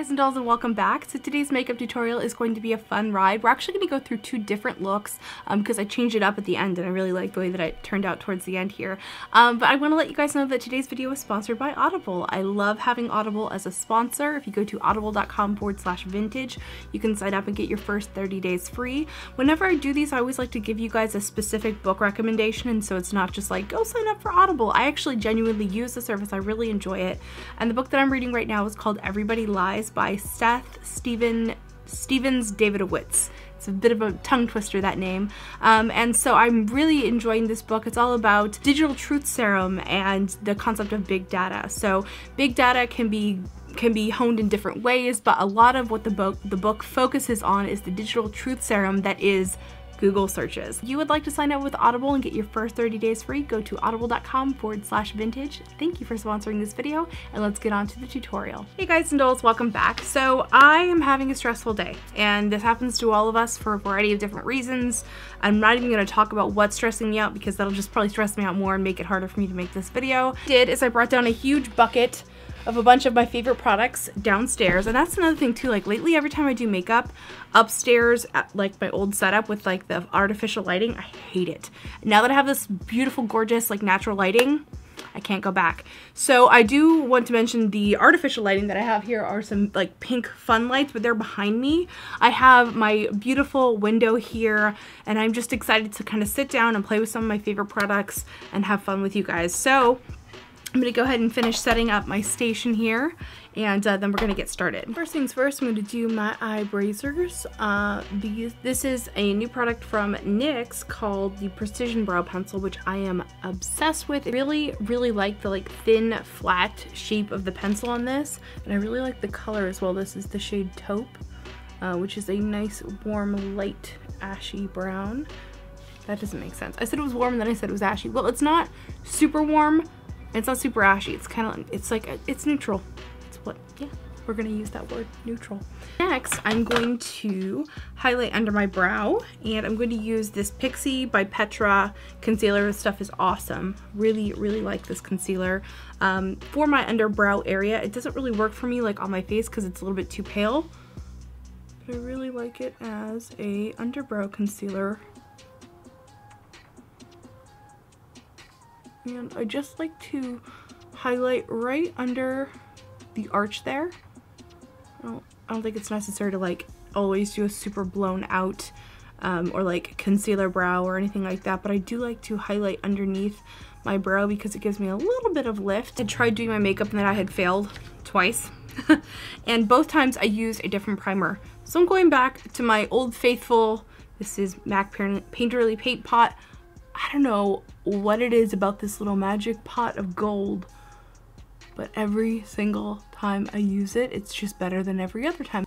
guys and dolls, and welcome back. So today's makeup tutorial is going to be a fun ride. We're actually going to go through two different looks because I changed it up at the end and I really like the way that it turned out towards the end here. But I want to let you guys know that today's video is sponsored by Audible. I love having Audible as a sponsor. If you go to audible.com/vintage, you can sign up and get your first 30 days free. Whenever I do these, I always like to give you guys a specific book recommendation, and so it's not just like, go sign up for Audible. I actually genuinely use the service. I really enjoy it. And the book that I'm reading right now is called Everybody Lies by Seth Stevens Davidowitz. It's a bit of a tongue twister, that name. And so I'm really enjoying this book. It's all about digital truth serum and the concept of big data. So big data can be honed in different ways, but a lot of what the book focuses on is the digital truth serum that is Google searches. If you would like to sign up with Audible and get your first 30 days free, go to audible.com/vintage. Thank you for sponsoring this video, and let's get on to the tutorial. Hey guys and dolls, welcome back. So I am having a stressful day, and this happens to all of us for a variety of different reasons. I'm not even going to talk about what's stressing me out because that'll just probably stress me out more and make it harder for me to make this video. What I did is I brought down a huge bucket of a bunch of my favorite products downstairs, and that's another thing too. Like lately, every time I do makeup upstairs at like my old setup with like the artificial lighting, I hate it. Now that I have this beautiful, gorgeous, like natural lighting, I can't go back. So I do want to mention the artificial lighting that I have here are some like pink fun lights, but they're behind me. I have my beautiful window here, and I'm just excited to kind of sit down and play with some of my favorite products and have fun with you guys. So I'm going to go ahead and finish setting up my station here, and then we're going to get started. First things first, I'm going to do my eye bracers. This is a new product from Nyx called the Precision Brow Pencil, which I am obsessed with. I really like the like thin, flat shape of the pencil on this, and I really like the color as well. This is the shade Taupe, which is a nice, warm, light, ashy brown. That doesn't make sense. I said it was warm, and then I said it was ashy. Well, it's not super warm. It's not super ashy. It's kind of, it's like, it's neutral. It's what, yeah, we're going to use that word, neutral. Next, I'm going to highlight under my brow, and I'm going to use this Pixie by Petra concealer. This stuff is awesome. Really like this concealer. For my underbrow area, it doesn't really work for me like on my face because it's a little bit too pale. But I really like it as a underbrow concealer. And I just like to highlight right under the arch there. I don't think it's necessary to like always do a super blown out or like concealer brow or anything like that, but I do like to highlight underneath my brow because it gives me a little bit of lift. I tried doing my makeup and then I had failed twice. And both times I used a different primer. So I'm going back to my old faithful, this is MAC Painterly Paint Pot. I don't know what it is about this little magic pot of gold, but every single time I use it, it's just better than every other time.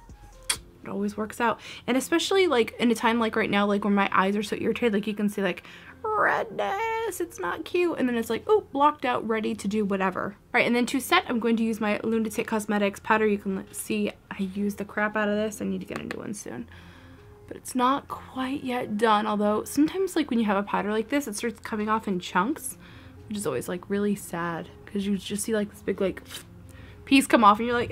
It always works out. And especially like in a time like right now, like when my eyes are so irritated, like you can see like redness, it's not cute. And then it's like, oh, blocked out, ready to do whatever. All right, and then to set, I'm going to use my Lunatic Cosmetics powder. You can see I use the crap out of this. I need to get a new one soon. But it's not quite yet done, although sometimes like when you have a powder like this, it starts coming off in chunks, which is always like really sad because you just see like this big like piece come off and you're like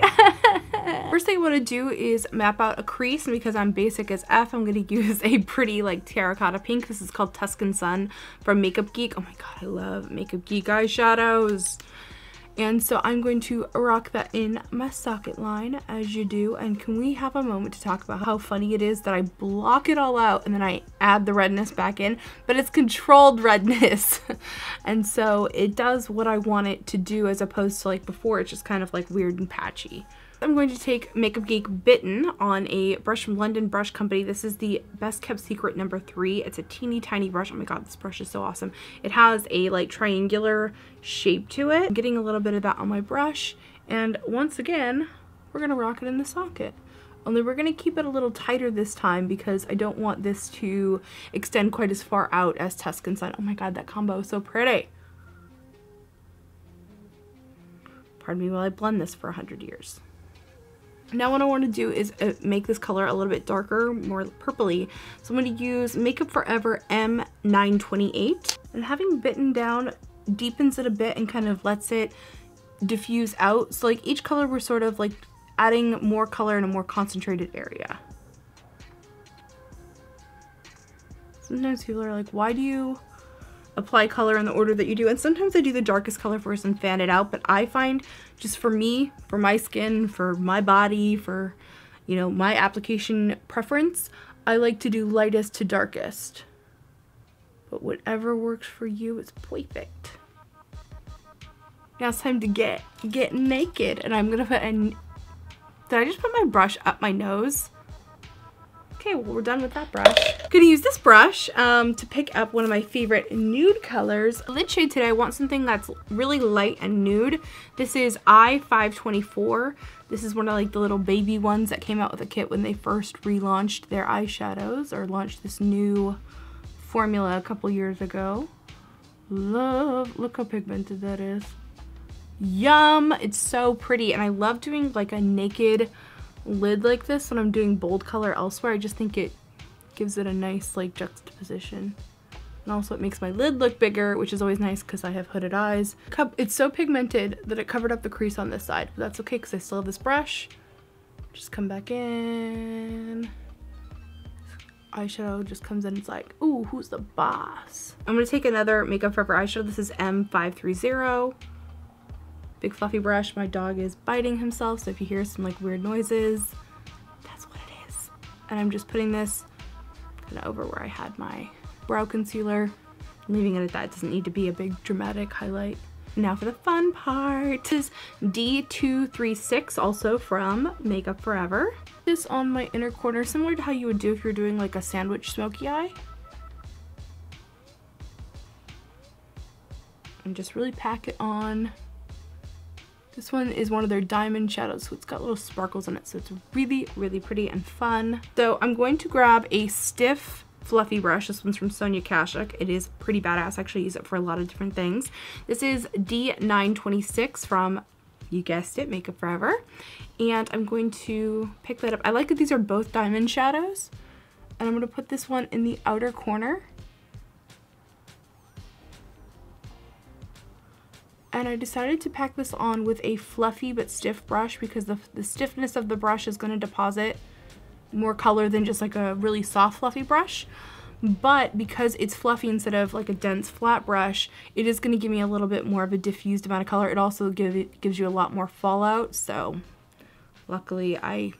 First thing I want to do is map out a crease, and because I'm basic as F, I'm going to use a pretty like terracotta pink. This is called Tuscan Sun from Makeup Geek. Oh my god, I love Makeup Geek eyeshadows. And so I'm going to rock that in my socket line, as you do. And can we have a moment to talk about how funny it is that I block it all out and then I add the redness back in, but it's controlled redness. And so it does what I want it to do, as opposed to like before, it's just kind of like weird and patchy. I'm going to take Makeup Geek Bitten on a brush from London Brush Company. This is the Best Kept Secret number 3. It's a teeny tiny brush. Oh my god, this brush is so awesome. It has a like triangular shape to it. I'm getting a little bit of that on my brush, and once again, we're gonna rock it in the socket. Only we're gonna keep it a little tighter this time because I don't want this to extend quite as far out as Tuscan Sun. Oh my god, that combo is so pretty. Pardon me while I blend this for 100 years. Now what I want to do is make this color a little bit darker, more purpley. So I'm going to use Makeup Forever M928. And having Bitten down deepens it a bit and kind of lets it diffuse out. So like each color we're sort of like adding more color in a more concentrated area. Sometimes people are like, why do you apply color in the order that you do? And sometimes I do the darkest color first and fan it out, but I find just for me, for my skin, for my body, for, you know, my application preference, I like to do lightest to darkest. But whatever works for you is perfect. Now it's time to get naked, and I'm gonna put in, did I just put my brush up my nose? Okay, well, we're done with that brush. I'm gonna use this brush to pick up one of my favorite nude colors. Lid shade today, I want something that's really light and nude. This is I-524. This is one of like the little baby ones that came out with a kit when they first relaunched their eyeshadows, or launched this new formula a couple years ago. Love, look how pigmented that is. Yum, it's so pretty, and I love doing like a naked lid like this when I'm doing bold color elsewhere. I just think it gives it a nice like juxtaposition, and also it makes my lid look bigger, which is always nice because I have hooded eyes. It's so pigmented that it covered up the crease on this side, but that's okay because I still have this brush. Just come back in. Eyeshadow just comes in, it's like, ooh, who's the boss? I'm gonna take another Makeup Forever eyeshadow. This is M530. Big fluffy brush. My dog is biting himself, so if you hear some like weird noises, that's what it is. And I'm just putting this kind of over where I had my brow concealer, leaving it at that. It doesn't need to be a big dramatic highlight. Now for the fun part. This is D236, also from Makeup Forever. This on my inner corner, similar to how you would do if you're doing like a sandwich smoky eye. And just really pack it on. This one is one of their diamond shadows, so it's got little sparkles in it, so it's really, really pretty and fun. So I'm going to grab a stiff, fluffy brush. This one's from Sonia Kashuk. It is pretty badass. I actually use it for a lot of different things. This is D926 from, you guessed it, Makeup Forever. And I'm going to pick that up. I like that these are both diamond shadows. And I'm going to put this one in the outer corner. And I decided to pack this on with a fluffy but stiff brush because the stiffness of the brush is going to deposit more color than just like a really soft fluffy brush. But because it's fluffy instead of like a dense flat brush, it is going to give me a little bit more of a diffused amount of color. It also gives you a lot more fallout, so luckily I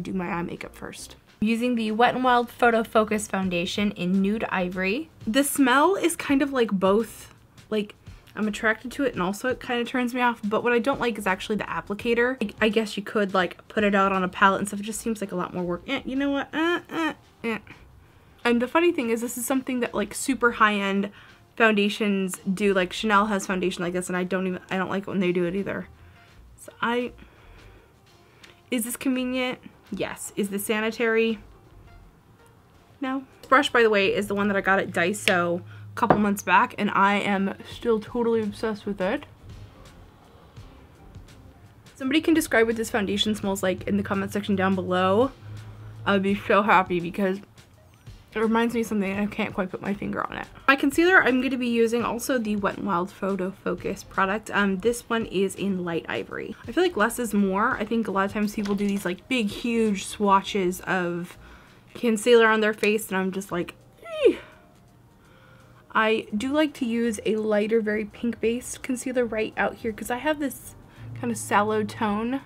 do my eye makeup first. Using the Wet n Wild Photo Focus Foundation in Nude Ivory. The smell is kind of like both, like I'm attracted to it and also it kind of turns me off, but what I don't like is actually the applicator. I guess you could like put it out on a palette and stuff. It just seems like a lot more work. You know what? And the funny thing is, this is something that like super high-end foundations do. Like Chanel has foundation like this, and I don't like it when they do it either. So is this convenient? Yes. Is this sanitary? No. This brush, by the way, is the one that I got at Daiso a couple months back, and I am still totally obsessed with it. Somebody can describe what this foundation smells like in the comment section down below. I would be so happy because it reminds me of something and I can't quite put my finger on it. My concealer, I'm going to be using also the Wet n Wild Photo Focus product. This one is in light ivory. I feel like less is more. I think a lot of times people do these like big huge swatches of concealer on their face and I'm just like, eh. I do like to use a lighter, very pink based concealer right out here because I have this kind of sallow tone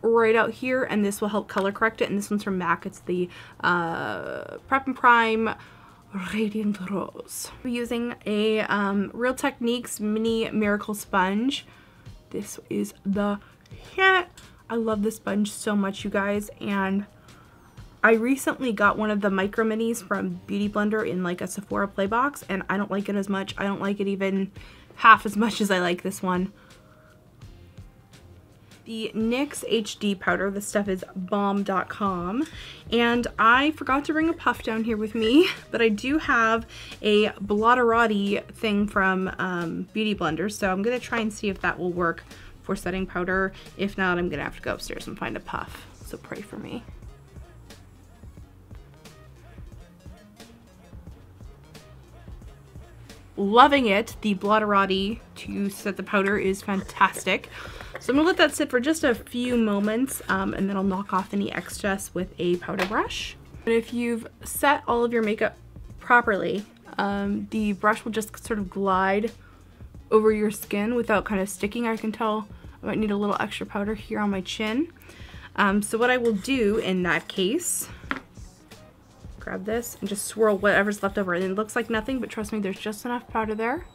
right out here, and this will help color correct it. And this one's from MAC. It's the Prep and Prime Radiant Rose. I'm using a Real Techniques Mini Miracle Sponge. This is the shit. I love this sponge so much, you guys, and I recently got one of the micro minis from Beauty Blender in like a Sephora play box, and I don't like it as much. I don't like it even half as much as I like this one. The Nyx Hd Powder. This stuff is bomb.com, and I forgot to bring a puff down here with me, but I do have a Blotterati thing from Beauty Blender, so I'm going to try and see if that will work for setting powder. If not, I'm going to have to go upstairs and find a puff, so pray for me. Loving it. The Blotterati to set the powder is fantastic. So I'm gonna let that sit for just a few moments and then I'll knock off any excess with a powder brush. But if you've set all of your makeup properly, the brush will just sort of glide over your skin without kind of sticking. I can tell I might need a little extra powder here on my chin. So what I will do in that case, grab this and just swirl whatever's left over. And it looks like nothing, but trust me, there's just enough powder there.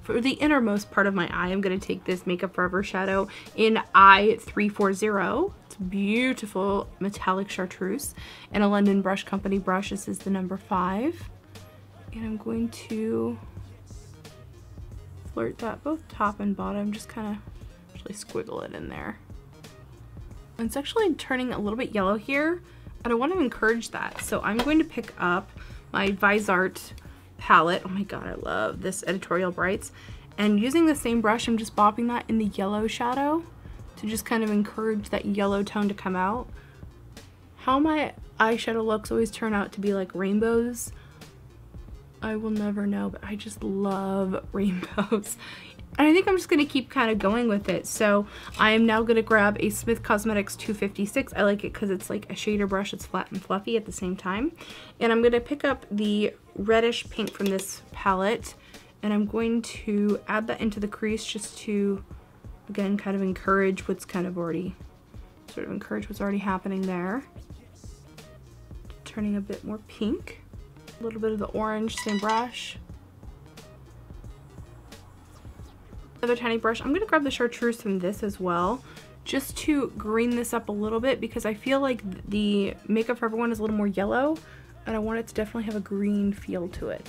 For the innermost part of my eye, I'm going to take this Makeup Forever shadow in I340. It's a beautiful metallic chartreuse and a London Brush Company brush. This is the number 5. And I'm going to flirt that both top and bottom, just kind of actually squiggle it in there. And it's actually turning a little bit yellow here, and I want to encourage that. So I'm going to pick up my Visart palette. Oh my god, I love this Editorial Brights. And using the same brush, I'm just bopping that in the yellow shadow to just kind of encourage that yellow tone to come out. How my eyeshadow looks always turn out to be like rainbows, I will never know, but I just love rainbows. And I think I'm just going to keep kind of going with it. So I am now going to grab a Smith Cosmetics 256. I like it because it's like a shader brush. It's flat and fluffy at the same time. And I'm going to pick up the reddish pink from this palette. And I'm going to add that into the crease just to, again, kind of encourage what's kind of already, happening there. Turning a bit more pink. A little bit of the orange, same brush. Another tiny brush. I'm going to grab the chartreuse from this as well, just to green this up a little bit, because I feel like the Makeup Forever one is a little more yellow, and I want it to definitely have a green feel to it.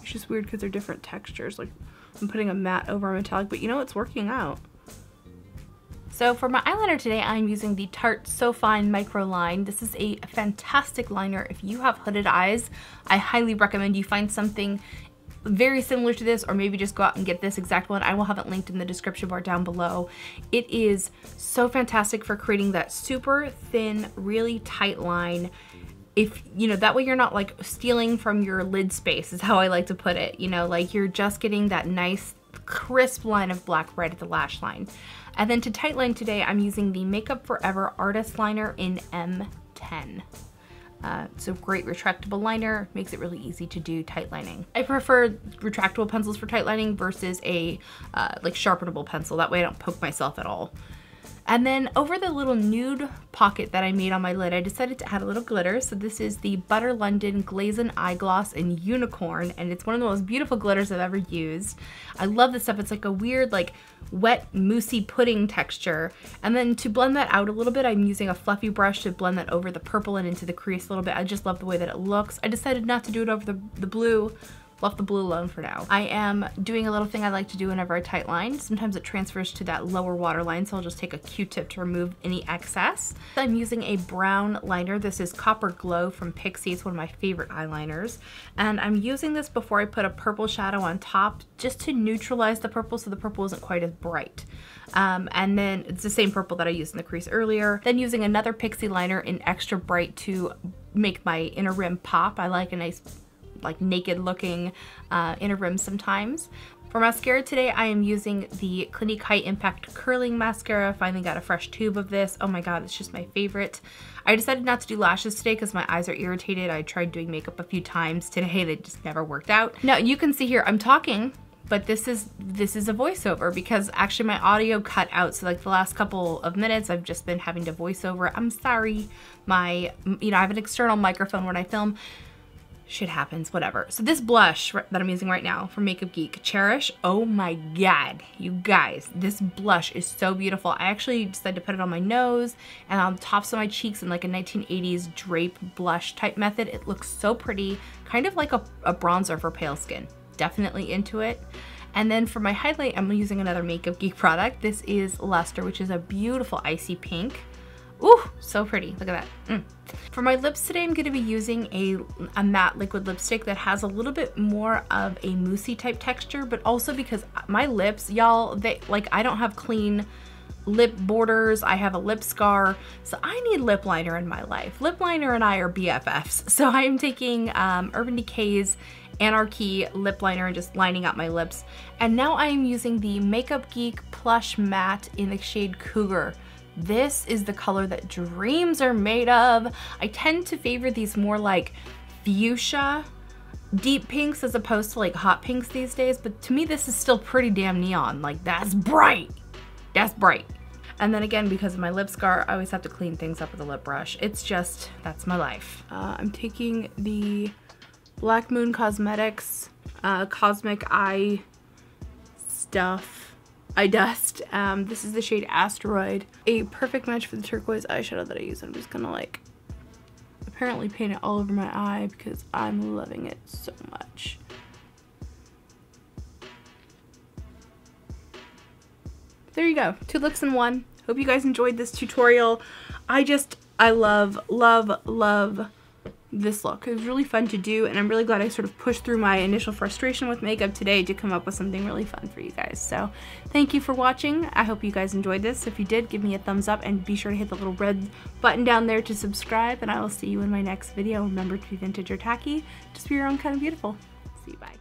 It's just weird because they're different textures. Like, I'm putting a matte over a metallic, but you know, it's working out. So for my eyeliner today, I'm using the Tarte So Fine Micro Line. This is a fantastic liner. If you have hooded eyes, I highly recommend you find something very similar to this, or maybe just go out and get this exact one. I will have it linked in the description bar down below. It is so fantastic for creating that super thin, really tight line. If, you know, that way you're not like stealing from your lid space, is how I like to put it. You know, like you're just getting that nice crisp line of black right at the lash line. And then to tight line today, I'm using the Makeup Forever Artist Liner in M10. It's a great retractable liner, makes it really easy to do tight lining. I prefer retractable pencils for tight lining versus a like sharpenable pencil. That way I don't poke myself at all. And then over the little nude pocket that I made on my lid, I decided to add a little glitter. So this is the Butter London Glazin' Eye Gloss in Unicorn, and it's one of the most beautiful glitters I've ever used. I love this stuff. It's like a weird, like wet, moussey pudding texture. And then to blend that out a little bit, I'm using a fluffy brush to blend that over the purple and into the crease a little bit. I just love the way that it looks. I decided not to do it over the blue. Left the blue alone for now. I am doing a little thing I like to do whenever I tight line. Sometimes it transfers to that lower waterline, so I'll just take a Q-tip to remove any excess. I'm using a brown liner. This is Copper Glow from Pixie. It's one of my favorite eyeliners. And I'm using this before I put a purple shadow on top, just to neutralize the purple so the purple isn't quite as bright. And then it's the same purple that I used in the crease earlier. Then using another Pixie liner in Extra Bright to make my inner rim pop. I like a nice, like naked looking inner rim sometimes. For mascara today, I am using the Clinique High Impact Curling Mascara. Finally got a fresh tube of this. Oh my god, it's just my favorite. I decided not to do lashes today because my eyes are irritated. I tried doing makeup a few times today. They just never worked out. Now you can see here, I'm talking, but this is a voiceover because actually my audio cut out. So like the last couple of minutes, I've just been having to voice over. I'm sorry. I have an external microphone when I film. Shit happens, whatever. So this blush that I'm using right now from Makeup Geek, Cherish, oh my god, you guys, this blush is so beautiful. I actually decided to put it on my nose and on the tops of my cheeks in like a 1980s drape blush type method. It looks so pretty, kind of like a bronzer for pale skin. Definitely into it. And then for my highlight, I'm using another Makeup Geek product. This is Luster, which is a beautiful icy pink. Ooh, so pretty. Look at that. For my lips today, I'm going to be using a matte liquid lipstick that has a little bit more of a moussey type texture, but also because my lips, y'all, I don't have clean lip borders. I have a lip scar, so I need lip liner in my life. Lip liner and I are BFFs. So I am taking Urban Decay's Anarchy lip liner and just lining up my lips. And now I am using the Makeup Geek Plush Matte in the shade Cougar. This is the color that dreams are made of. I tend to favor these more like fuchsia deep pinks as opposed to like hot pinks these days, but to me this is still pretty damn neon. Like, that's bright. That's bright. And then again, because of my lip scar, I always have to clean things up with a lip brush. It's just, that's my life. I'm taking the Black Moon Cosmetics Cosmic Eye Stuff, Eye Dust. This is the shade Asteroid. A perfect match for the turquoise eyeshadow that I use. I'm just gonna like apparently paint it all over my eye because I'm loving it so much. There you go, 2 looks in 1. Hope you guys enjoyed this tutorial. I love, love, love this look. It was really fun to do, and I'm really glad I sort of pushed through my initial frustration with makeup today to come up with something really fun for you guys. So thank you for watching. I hope you guys enjoyed this. If you did, give me a thumbs up and be sure to hit the little red button down there to subscribe, and I will see you in my next video. Remember to be vintage or tacky. Just be your own kind of beautiful. See you, bye.